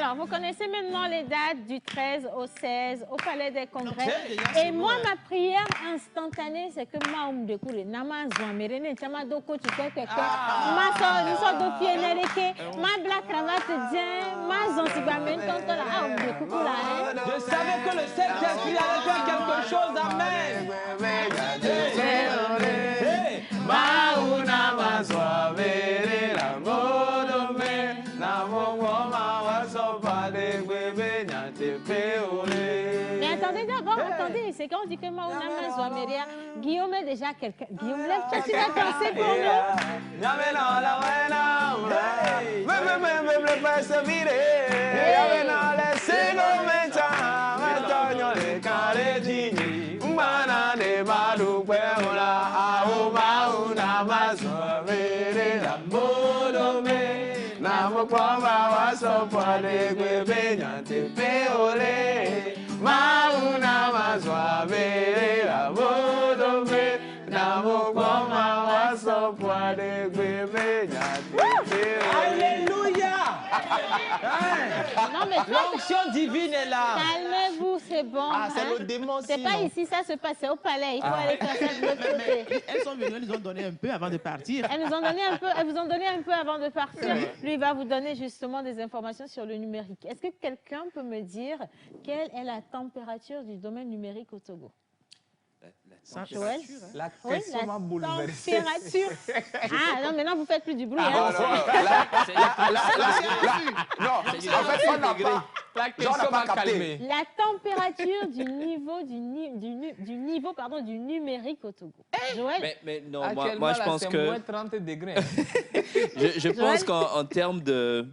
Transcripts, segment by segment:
Alors, vous connaissez maintenant les dates du 13 au 16 au Palais des Congrès. Et moi, ma prière instantanée, c'est que ma de koule, nama zouamérene, chama doko tu fais quelqu'un, ma so do pieneleke, ma black cravate dien, ma zanzibamen tonto la de kukula. Je savais que le Saint-Esprit allait faire quelque chose, amen. Mais attendez d'abord, attendez, c'est quand on dit que Maouna Zouaméria, Guillaume est déjà quelqu'un. Guillaume, lève-toi, tu vas danser pour nous. Alléluia. Non, mais l'onction divine est là. Calmez-vous, c'est bon. Ah, c'est le démon. C'est pas ici, ça se passe, c'est au palais. Il faut aller faire ça de l'autre côté. Elles sont venues, elles nous ont donné un peu avant de partir. Elles vous ont donné un peu avant de partir. Lui, il va vous donner justement des informations sur le numérique. Est-ce que quelqu'un peut me dire quelle est la température du domaine numérique au Togo? Joël? La Oui, question m'a la bouleversé. température. Ah non, maintenant vous faites plus du bruit. Non, Hein. non, en fait, on n'a pas. La question m'a calmé. La température du niveau du numérique au Togo. Joël? Mais non, Actuellement, moi je là, pense c'est que moins 30 degrés. je pense qu'en termes de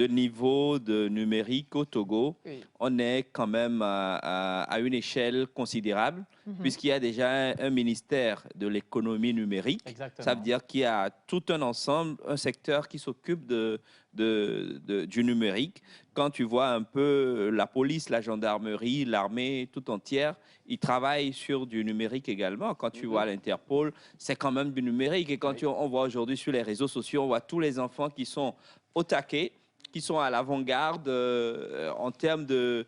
niveau de numérique au Togo, Oui. on est quand même à une échelle considérable, puisqu'il y a déjà un ministère de l'économie numérique. Exactement. Ça veut dire qu'il y a tout un ensemble, un secteur qui s'occupe du numérique. Quand tu vois un peu la police, la gendarmerie, l'armée tout entière, ils travaillent sur du numérique également. Quand tu vois l'Interpol, c'est quand même du numérique. Et quand on voit aujourd'hui sur les réseaux sociaux, on voit tous les enfants qui sont au taquet, qui sont à l'avant-garde en termes de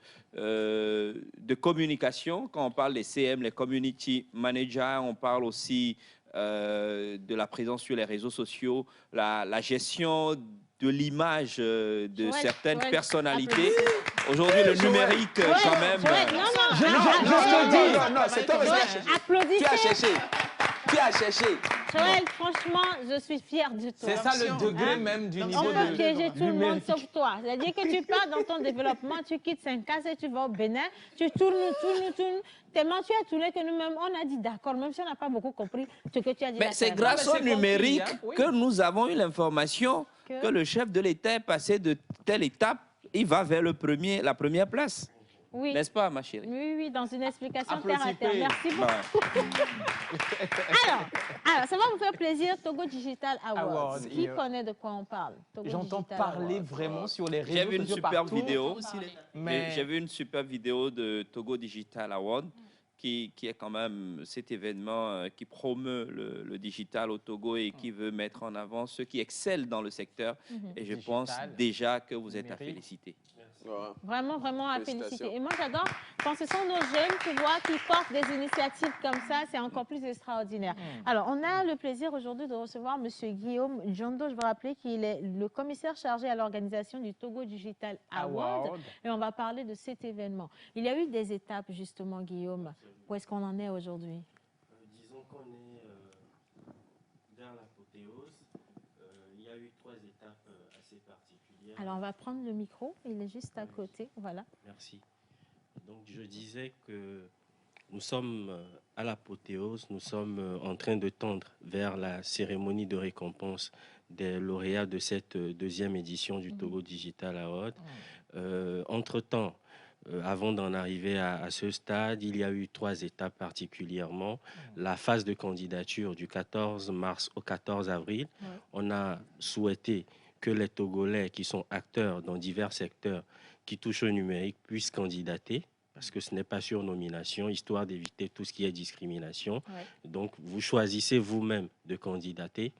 communication. Quand on parle des CM, les community managers, on parle aussi de la présence sur les réseaux sociaux, la gestion de l'image de certaines personnalités. Aujourd'hui, le numérique, quand même... Applaudissez. Qui a cherché? Qui a cherché? Joël, franchement, je suis fière de toi. C'est ça le degré même du niveau On peut piéger de tout le monde numérique. sauf toi. C'est-à-dire que tu pars dans ton développement, tu quittes Saint-Casse et tu vas au Bénin, tu tournes. Tellement tu as tourné que nous-mêmes, on a dit d'accord, même si on n'a pas beaucoup compris ce que tu as dit. Mais c'est grâce au numérique que nous avons eu l'information que le chef de l'État est passé de telle étape, il va vers la première place. Oui. N'est-ce pas, ma chérie? Oui, oui, dans une explication terre à terre. Merci beaucoup. Alors, ça va vous faire plaisir, Togo Digital Awards. Qui connaît de quoi on parle? J'entends parler vraiment sur les réseaux sociaux. J'ai vu une super vidéo. Mais... J'ai vu une super vidéo de Togo Digital Award qui est quand même cet événement qui promeut le digital au Togo et qui veut mettre en avant ceux qui excellent dans le secteur. Et je pense déjà que vous êtes à féliciter. Vraiment, vraiment à féliciter. Et moi, j'adore quand ce sont nos jeunes, tu vois, qui portent des initiatives comme ça, c'est encore plus extraordinaire. Alors, on a le plaisir aujourd'hui de recevoir M. Guillaume Djondo. Je veux rappeler qu'il est le commissaire chargé à l'organisation du Togo Digital Award. Et on va parler de cet événement. Il y a eu des étapes, justement, Guillaume. Où est-ce qu'on en est aujourd'hui? Disons qu'on est vers l'apothéose. Il y a eu 3 étapes assez particulières. Alors, on va prendre le micro. Il est juste à côté. Voilà. Merci. Donc, je disais que nous sommes à l'apothéose. Nous sommes en train de tendre vers la cérémonie de récompense des lauréats de cette 2e édition du Togo Digital Award. Entre-temps, avant d'en arriver à ce stade, il y a eu 3 étapes particulièrement. La phase de candidature du 14 mars au 14 avril. On a souhaité que les Togolais qui sont acteurs dans divers secteurs qui touchent au numérique puissent candidater, parce que ce n'est pas sur nomination, histoire d'éviter tout ce qui est discrimination. Donc, vous choisissez vous-même de candidater.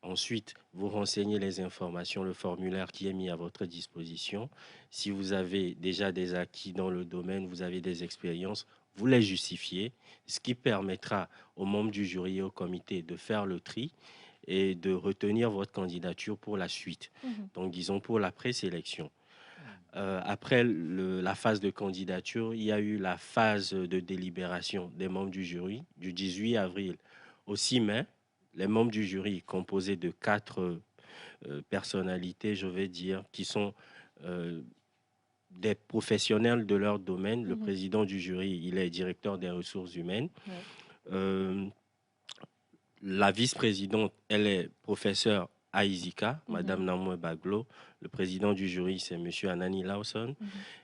Ensuite, vous renseignez les informations, le formulaire qui est mis à votre disposition. Si vous avez déjà des acquis dans le domaine, vous avez des expériences, vous les justifiez, ce qui permettra aux membres du jury et au comité de faire le tri et de retenir votre candidature pour la suite. Donc, disons pour la présélection. Après la phase de candidature, il y a eu la phase de délibération des membres du jury du 18 avril au 6 mai. Les membres du jury, composés de 4 personnalités, je vais dire, qui sont des professionnels de leur domaine. Le président du jury, il est directeur des ressources humaines. La vice-présidente, elle est professeure à Isika, Madame Namoué Baglo. Le président du jury, c'est Monsieur Anani Lawson.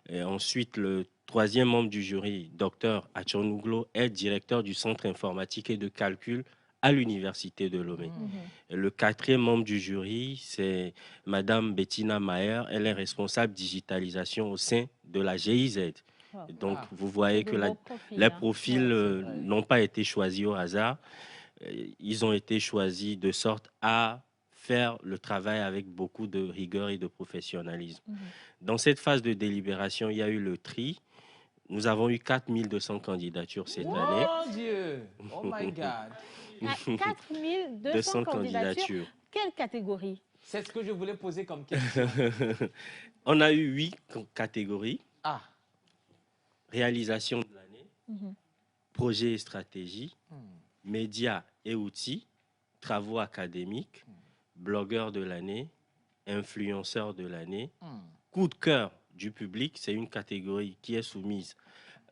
Et ensuite, le 3e membre du jury, Dr Achonuglo, est directeur du centre informatique et de calcul à l'université de Lomé. Le 4e membre du jury, c'est Madame Bettina Maher. Elle est responsable digitalisation au sein de la GIZ. Donc, vous voyez que les profils n'ont pas été choisis au hasard. Ils ont été choisis de sorte à faire le travail avec beaucoup de rigueur et de professionnalisme. Dans cette phase de délibération, il y a eu le tri. Nous avons eu 4200 candidatures cette année. Oh Dieu! Oh my God! 4200 candidatures. Quelle catégorie? C'est ce que je voulais poser comme question. On a eu 8 catégories. Ah. Réalisation de l'année, projet et stratégie, médias et outils, travaux académiques, blogueur de l'année, influenceur de l'année, coup de cœur du public, c'est une catégorie qui est soumise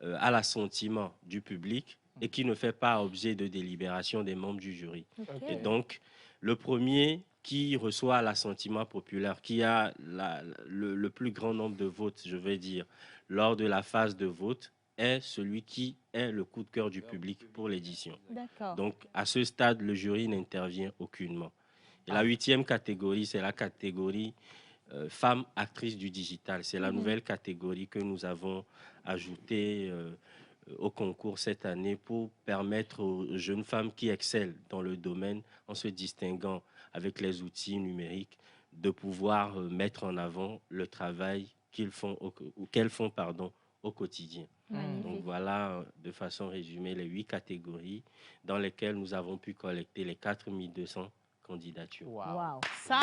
à l'assentiment du public et qui ne fait pas objet de délibération des membres du jury. Et donc, le premier qui reçoit l'assentiment populaire, qui a le plus grand nombre de votes, je vais dire, lors de la phase de vote, est celui qui est le coup de cœur du public pour l'édition. Donc, à ce stade, le jury n'intervient aucunement. Et la 8e catégorie, c'est la catégorie femmes actrices du digital. C'est la nouvelle catégorie que nous avons ajoutée au concours cette année pour permettre aux jeunes femmes qui excellent dans le domaine, en se distinguant avec les outils numériques, de pouvoir mettre en avant le travail qu'elles font au quotidien. Donc voilà, de façon résumée, les 8 catégories dans lesquelles nous avons pu collecter les 4200 candidatures. Wow. Ça,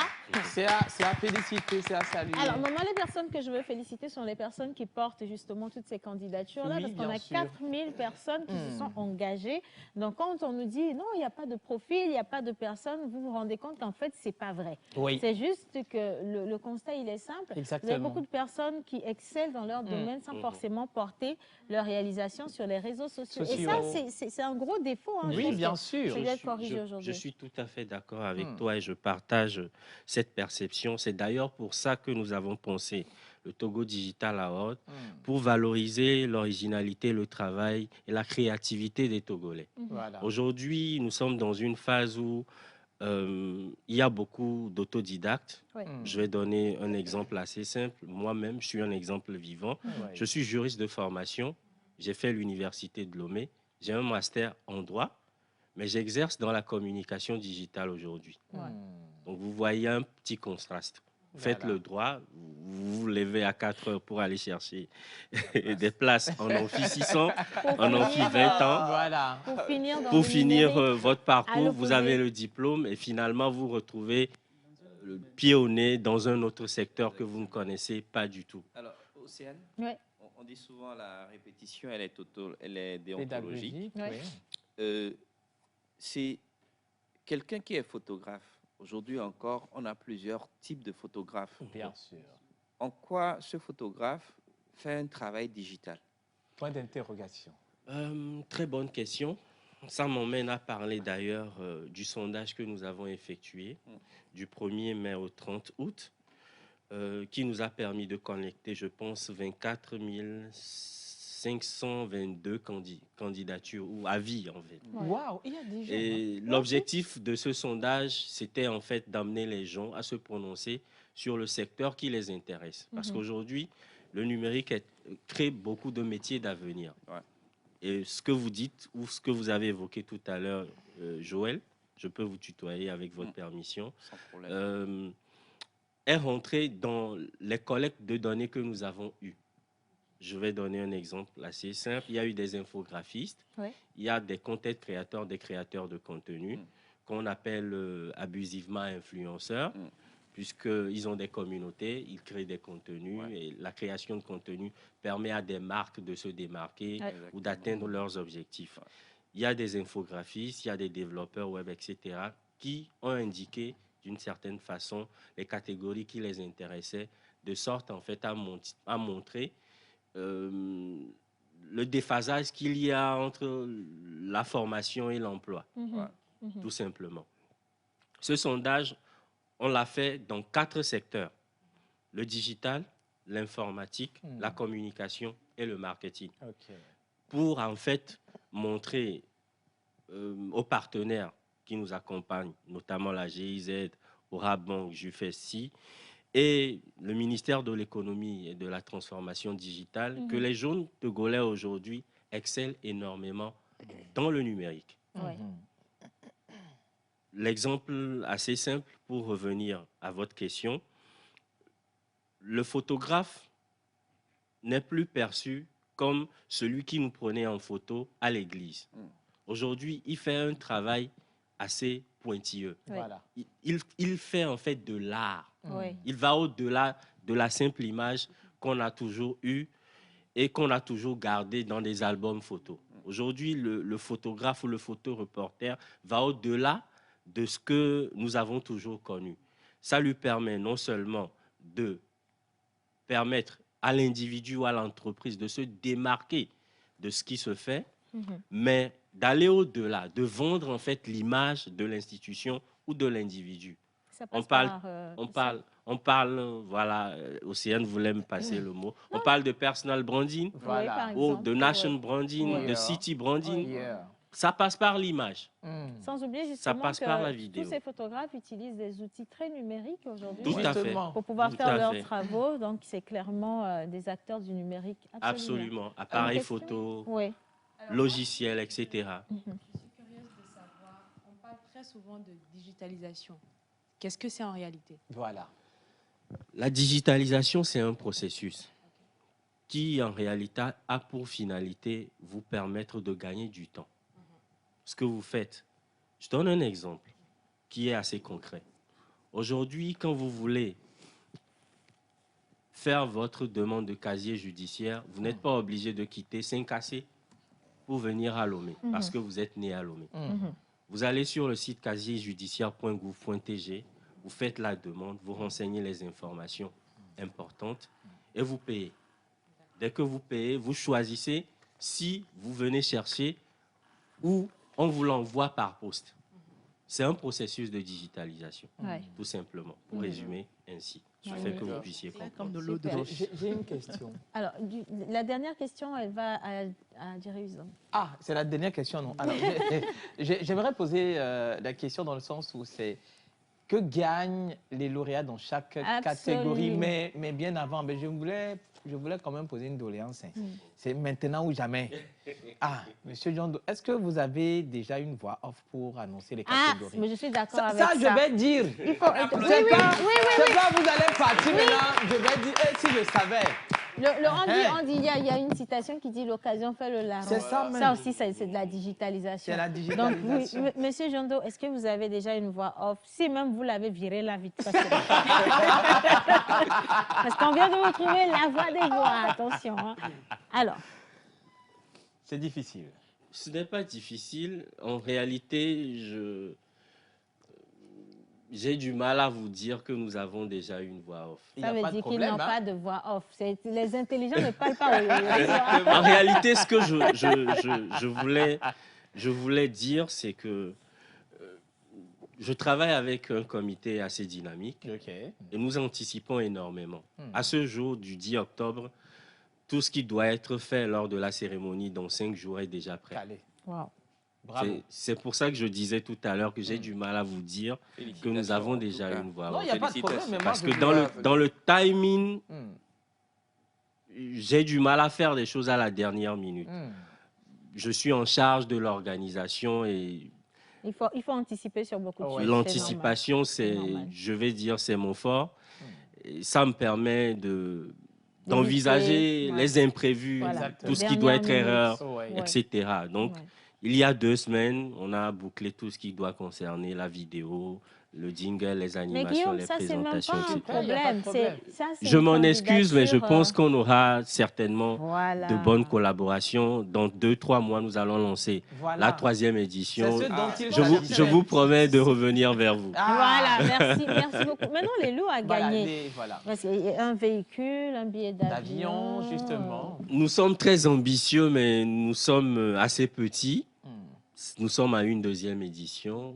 c'est à féliciter, c'est à saluer. Alors, moi, les personnes que je veux féliciter sont les personnes qui portent justement toutes ces candidatures-là, parce qu'on a 4000 personnes qui se sont engagées. Donc, quand on nous dit non, il n'y a pas de profil, il n'y a pas de personne, vous vous rendez compte qu'en fait, ce n'est pas vrai. C'est juste que le constat, il est simple. Vous avez beaucoup de personnes qui excellent dans leur domaine sans forcément porter leur réalisation sur les réseaux sociaux. Et ça, c'est un gros défaut. Hein, oui, bien sûr. Je suis tout à fait d'accord avec toi et je partage cette perception. C'est d'ailleurs pour ça que nous avons pensé le Togo Digital Award pour valoriser l'originalité, le travail et la créativité des Togolais. Aujourd'hui, nous sommes dans une phase où il y a beaucoup d'autodidactes. Je vais donner un exemple assez simple. Moi-même, je suis un exemple vivant. Je suis juriste de formation. J'ai fait l'université de Lomé. J'ai un master en droit, mais j'exerce dans la communication digitale aujourd'hui. Donc, vous voyez un petit contraste. Faites le droit, vous vous levez à 4 heures pour aller chercher des places en amphi 600, en amphi 20 ans. Pour finir votre parcours, vous avez le diplôme et finalement, vous retrouvez le pied au nez dans un autre secteur que vous ne connaissez pas du tout. Alors, Océane, on dit souvent la répétition, elle est déontologique. C'est quelqu'un qui est photographe. Aujourd'hui encore, on a plusieurs types de photographes. Bien sûr. En quoi ce photographe fait un travail digital? Point d'interrogation. Très bonne question. Ça m'emmène à parler d'ailleurs du sondage que nous avons effectué du 1er mai au 30 août, qui nous a permis de connecter, je pense, 24 522 candidatures ou avis en fait. Waouh, il y a des gens. Et l'objectif de ce sondage, c'était en fait d'amener les gens à se prononcer sur le secteur qui les intéresse. Parce qu'aujourd'hui, le numérique crée beaucoup de métiers d'avenir. Et ce que vous dites ou ce que vous avez évoqué tout à l'heure, Joël, je peux vous tutoyer avec votre permission, Sans problème. est rentré dans les collectes de données que nous avons eues. Je vais donner un exemple assez simple. Il y a eu des infographistes, Oui. il y a des content créateurs, des créateurs de contenu qu'on appelle abusivement influenceurs, puisqu'ils ont des communautés, ils créent des contenus et la création de contenu permet à des marques de se démarquer ou d'atteindre leurs objectifs. Il y a des infographistes, il y a des développeurs web, etc., qui ont indiqué d'une certaine façon les catégories qui les intéressaient, de sorte en fait à montrer le déphasage qu'il y a entre la formation et l'emploi, tout simplement. Ce sondage, on l'a fait dans 4 secteurs: le digital, l'informatique, la communication et le marketing. Pour en fait montrer aux partenaires qui nous accompagnent, notamment la GIZ, Orabank, Jufesti et le ministère de l'économie et de la transformation digitale, que les jeunes Togolais aujourd'hui excellent énormément dans le numérique. L'exemple assez simple pour revenir à votre question, le photographe n'est plus perçu comme celui qui nous prenait en photo à l'église. Aujourd'hui, il fait un travail assez pointilleux. Voilà. Il fait en fait de l'art. Il va au-delà de la simple image qu'on a toujours eue et qu'on a toujours gardée dans des albums photos. Aujourd'hui, le photographe ou le photoreporter va au-delà de ce que nous avons toujours connu. Ça lui permet non seulement de permettre à l'individu ou à l'entreprise de se démarquer de ce qui se fait, mais d'aller au-delà, de vendre en fait l'image de l'institution ou de l'individu. On parle, voilà, Océane voulait me passer le mot. On parle de personal branding, ou de nation branding, de city branding. Ça passe par l'image. Sans oublier Ça justement passe par la vidéo. tous ces photographes utilisent des outils très numériques aujourd'hui Tout à fait. pour pouvoir faire leurs travaux. Donc, c'est clairement des acteurs du numérique. Absolument. Appareil photo, logiciel, etc. Je suis curieuse de savoir, on parle très souvent de digitalisation. Qu'est-ce que c'est en réalité? Voilà. La digitalisation, c'est un processus qui, en réalité, a pour finalité vous permettre de gagner du temps. Ce que vous faites, je donne un exemple qui est assez concret. Aujourd'hui, quand vous voulez faire votre demande de casier judiciaire, vous n'êtes pas obligé de quitter Saint-Cassé pour venir à Lomé, parce que vous êtes né à Lomé. Vous allez sur le site casierjudiciaire.gouv.tg, vous faites la demande, vous renseignez les informations importantes et vous payez. Dès que vous payez, vous choisissez si vous venez chercher ou on vous l'envoie par poste. C'est un processus de digitalisation, tout simplement, pour résumer ainsi. Je fais que vous puissiez comprendre. J'ai une question. Alors, la dernière question, elle va à Jérusalem. Ah, c'est la dernière question, non. Alors, j'aimerais poser la question dans le sens où c'est que gagnent les lauréats dans chaque catégorie, mais bien avant. Mais je voulais quand même poser une doléance. C'est maintenant ou jamais. Ah, Monsieur John, est-ce que vous avez déjà une voix off pour annoncer les catégories? Ah, mais je suis d'accord avec ça. Ça, je vais dire. Il faut... C'est pas vous allez partir maintenant. Je vais dire, si je savais. On dit, il y a une citation qui dit l'occasion fait le larron. C'est ça même. Ça aussi, c'est de la digitalisation. C'est la digitalisation. Donc, oui, Monsieur Jondo, est-ce que vous avez déjà une voix off? Si même vous l'avez virée, la vite. Parce qu'on vient de vous trouver la voix des voix. Attention. Hein. Alors. C'est difficile. Ce n'est pas difficile. En réalité, j'ai du mal à vous dire que nous avons déjà une voix off. Ça veut dire qu'ils n'ont pas de voix off. Les intelligents ne parlent pas aux En réalité, ce que je voulais dire, c'est que je travaille avec un comité assez dynamique et nous anticipons énormément. À ce jour du 10 octobre, tout ce qui doit être fait lors de la cérémonie dans 5 jours est déjà prêt. Wow. C'est pour ça que je disais tout à l'heure que j'ai du mal à vous dire que nous avons déjà une voix. Non, il n'y a pas de problème. Parce que dans le timing, j'ai du mal à faire des choses à la dernière minute. Je suis en charge de l'organisation et Il faut anticiper sur beaucoup de choses. L'anticipation, c'est normal. je vais dire, c'est mon fort. Et ça me permet d'envisager les imprévus, tout ce qui doit être erreur, etc. Donc, il y a 2 semaines, on a bouclé tout ce qui doit concerner la vidéo, le jingle, les animations, Guillaume, les ça, présentations, c'est etc. même pas un problème. Je m'en excuse, mais je pense qu'on aura certainement de bonnes collaborations. Dans 2-3 mois, nous allons lancer la 3e édition. Je vous promets de revenir vers vous. Voilà, merci beaucoup. Maintenant, les lots à gagner. Un véhicule, un billet d'avion, justement. Nous sommes très ambitieux, mais nous sommes assez petits. Nous sommes à une 2e édition.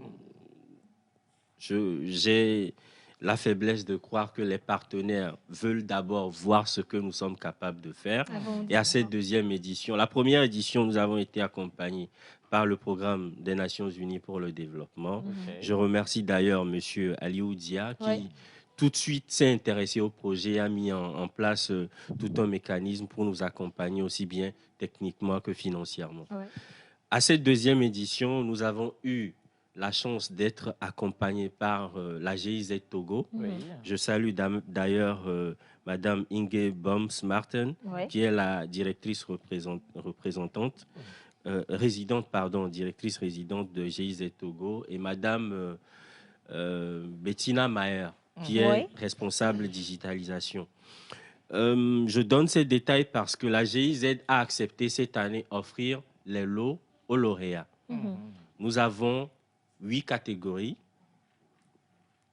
J'ai la faiblesse de croire que les partenaires veulent d'abord voir ce que nous sommes capables de faire. Et à cette 2e édition, la 1re édition, nous avons été accompagnés par le programme des Nations Unies pour le développement. Je remercie d'ailleurs M. Aliou Dia qui tout de suite s'est intéressé au projet et a mis en place tout un mécanisme pour nous accompagner aussi bien techniquement que financièrement. À cette 2e édition, nous avons eu la chance d'être accompagné par la GIZ Togo. Je salue d'ailleurs Madame Inge Boms-Martin, qui est la directrice directrice résidente de GIZ Togo, et Madame Bettina Maher, qui est responsable digitalisation. Je donne ces détails parce que la GIZ a accepté cette année offrir les lots aux lauréats. Nous avons 8 catégories.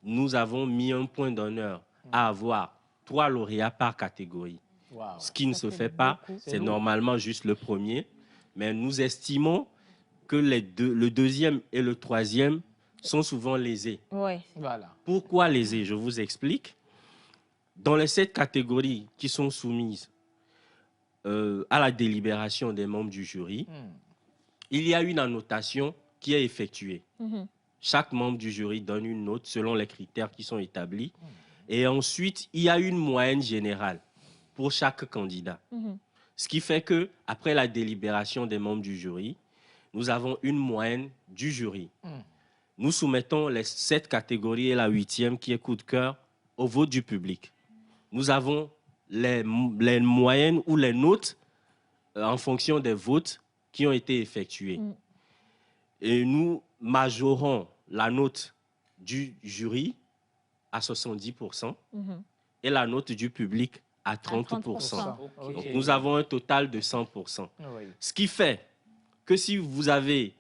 Nous avons mis un point d'honneur à avoir 3 lauréats par catégorie. Ce qui ne se fait pas, c'est normalement juste le premier. Mais nous estimons que le 2e et le 3e sont souvent lésés. Pourquoi lésés? Je vous explique. Dans les 7 catégories qui sont soumises à la délibération des membres du jury, il y a une annotation qui est effectuée. Chaque membre du jury donne une note selon les critères qui sont établis. Et ensuite, il y a une moyenne générale pour chaque candidat. Ce qui fait que après la délibération des membres du jury, nous avons une moyenne du jury. Nous soumettons les 7 catégories et la 8e, qui est coup de cœur, au vote du public. Nous avons les moyennes ou les notes en fonction des votes qui ont été effectués. Et nous majorons la note du jury à 70% et la note du public à 30%. Donc, nous avons un total de 100%. Ce qui fait que si vous avez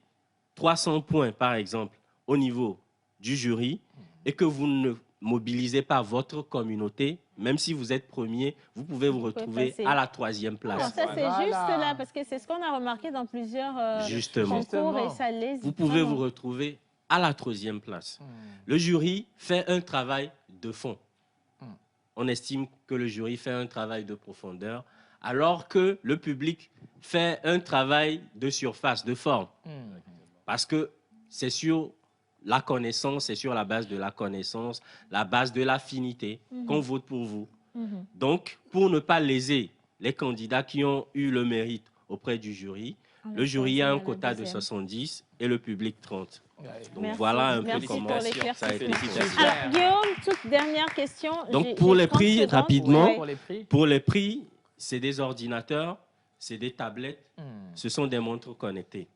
300 points, par exemple, au niveau du jury et que vous ne mobilisez pas votre communauté, même si vous êtes premier, vous pouvez vous retrouver à la 3e place. Alors ça, c'est juste là, parce que c'est ce qu'on a remarqué dans plusieurs concours et ça les... Vous pouvez vous retrouver à la 3e place. Le jury fait un travail de fond. On estime que le jury fait un travail de profondeur, alors que le public fait un travail de surface, de forme. Parce que c'est sur la connaissance, c'est sur la base de la connaissance, la base de l'affinité qu'on vote pour vous. Donc, pour ne pas léser les candidats qui ont eu le mérite auprès du jury, le jury a un quota de 70 et le public 30. Donc, voilà un peu comment ça a été fait. Alors, Guillaume, toute dernière question. Donc, pour les prix, rapidement, pour les prix, c'est des ordinateurs, c'est des tablettes, ce sont des montres connectées.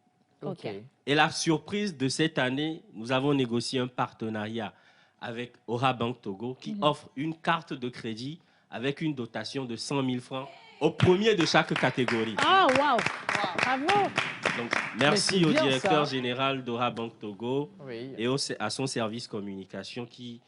Et la surprise de cette année, nous avons négocié un partenariat avec Aura Bank Togo qui offre une carte de crédit avec une dotation de 100 000 francs au premier de chaque catégorie. Ah, waouh! Bravo! Donc, merci au directeur général d'Aura Bank Togo et à son service communication qui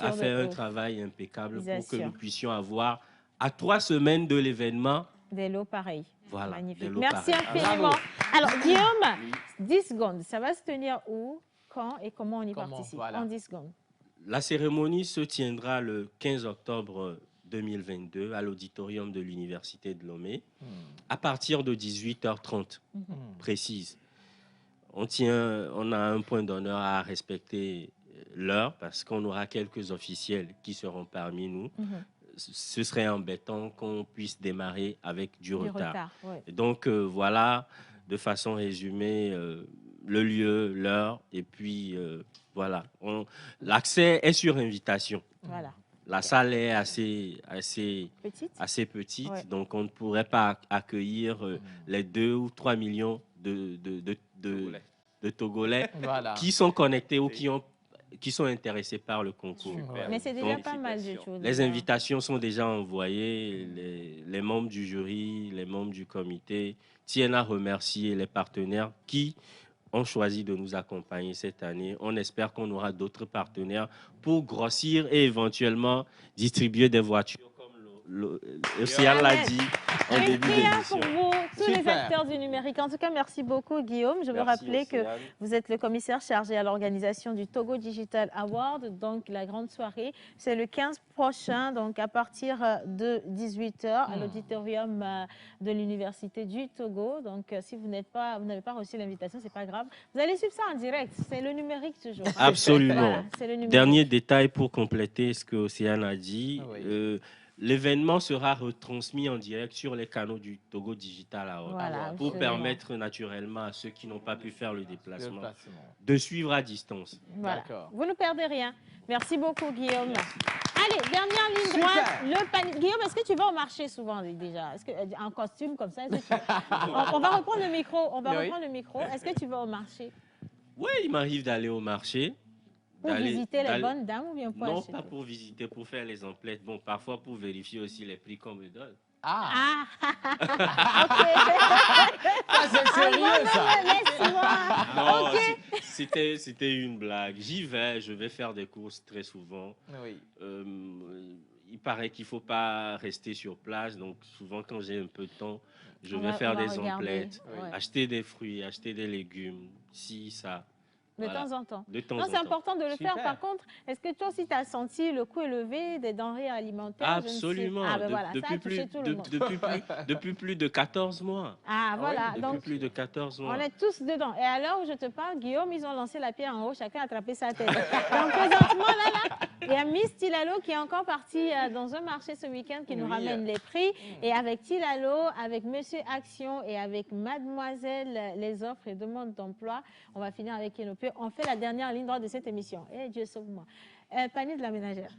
a fait un travail impeccable pour que nous puissions avoir, à 3 semaines de l'événement, des lots pareils. Voilà, magnifique. Merci infiniment. Alors, Guillaume, 10 secondes. Ça va se tenir où, quand et comment on y participe? En 10 secondes. La cérémonie se tiendra le 15 octobre 2022 à l'auditorium de l'Université de Lomé à partir de 18h30 précise. On a un point d'honneur à respecter l'heure parce qu'on aura quelques officiels qui seront parmi nous. Ce serait embêtant qu'on puisse démarrer avec du retard. Et donc, voilà, de façon résumée, le lieu, l'heure, et puis voilà. L'accès est sur invitation. Voilà. La salle est assez petite, Ouais. donc on ne pourrait pas accueillir les 2 ou 3 millions de Togolais Voilà. qui sont connectés ou qui sont intéressés par le concours. Super. Mais c'est déjà Donc, pas mal du tout. les invitations sont déjà envoyées, les membres du jury, les membres du comité tiennent à remercier les partenaires qui ont choisi de nous accompagner cette année. On espère qu'on aura d'autres partenaires pour grossir et éventuellement distribuer des voitures comme Océane l'a dit en Une début prière pour d'émission. vous, tous les Super. acteurs du numérique. En tout cas, merci beaucoup, Guillaume. Je veux Merci, rappeler que Océane. vous êtes le commissaire chargé à l'organisation du Togo Digital Award. Donc, la grande soirée, c'est le 15 prochain, donc à partir de 18h à l'auditorium de l'Université du Togo. Donc, si vous n'avez pas reçu l'invitation, c'est pas grave. Vous allez suivre ça en direct. C'est le numérique toujours. Absolument. Voilà, c'est le numérique. Dernier détail pour compléter ce que Océane a dit. Oui. L'événement sera retransmis en direct sur les canaux du Togo Digital Award Voilà, pour absolument. permettre naturellement à ceux qui n'ont pas pu faire le déplacement Déplacement. de suivre à distance. Voilà. D'accord. Vous ne perdez rien. Merci beaucoup, Guillaume. Allez, dernière ligne Super. droite. Le panier. Guillaume, est-ce que tu vas au marché souvent déjà? Est-ce que, en costume comme ça? On va reprendre le micro. Oui. Reprendre le micro. Est-ce que tu vas au marché Oui, il m'arrive d'aller au marché. pour visiter les bonnes dames ou bien pour Non, acheter? pas pour visiter, pour faire les emplettes. Bon, parfois pour vérifier aussi les prix qu'on me donne. Ah, Ah, ok. ah, c'est sérieux ça. Laisse-moi. Non, Ok. c'était une blague. J'y vais, je vais faire des courses très souvent. Oui. Il paraît qu'il ne faut pas rester sur place. Donc, souvent, quand j'ai un peu de temps, je On vais va faire des regarder. emplettes, Ouais. acheter des fruits, acheter des légumes, si, ça. De Voilà. temps en temps. De temps Non, en c'est temps. important de le Super. faire. Par contre, est-ce que toi aussi, tu as senti le coût élevé des denrées alimentaires? Je ne sais- Absolument. Ah, ben voilà, ça a depuis, touché tout le monde. depuis plus de 14 mois. Ah, voilà. Depuis Donc, plus de 14 on mois. est tous dedans. Et à l'heure où je te parle, Guillaume, ils ont lancé la pierre en haut, chacun a attrapé sa tête. Donc, présentement, là, il y a Miss Tilalo qui est encore partie dans un marché ce week-end qui nous Oui. ramène les prix. Et avec Tilalo, avec Monsieur Action et avec Mademoiselle les offres et demandes d'emploi, on va finir avec Kenopé. On fait la dernière ligne droite de cette émission. Eh, Dieu sauve-moi. Panier de la ménagère.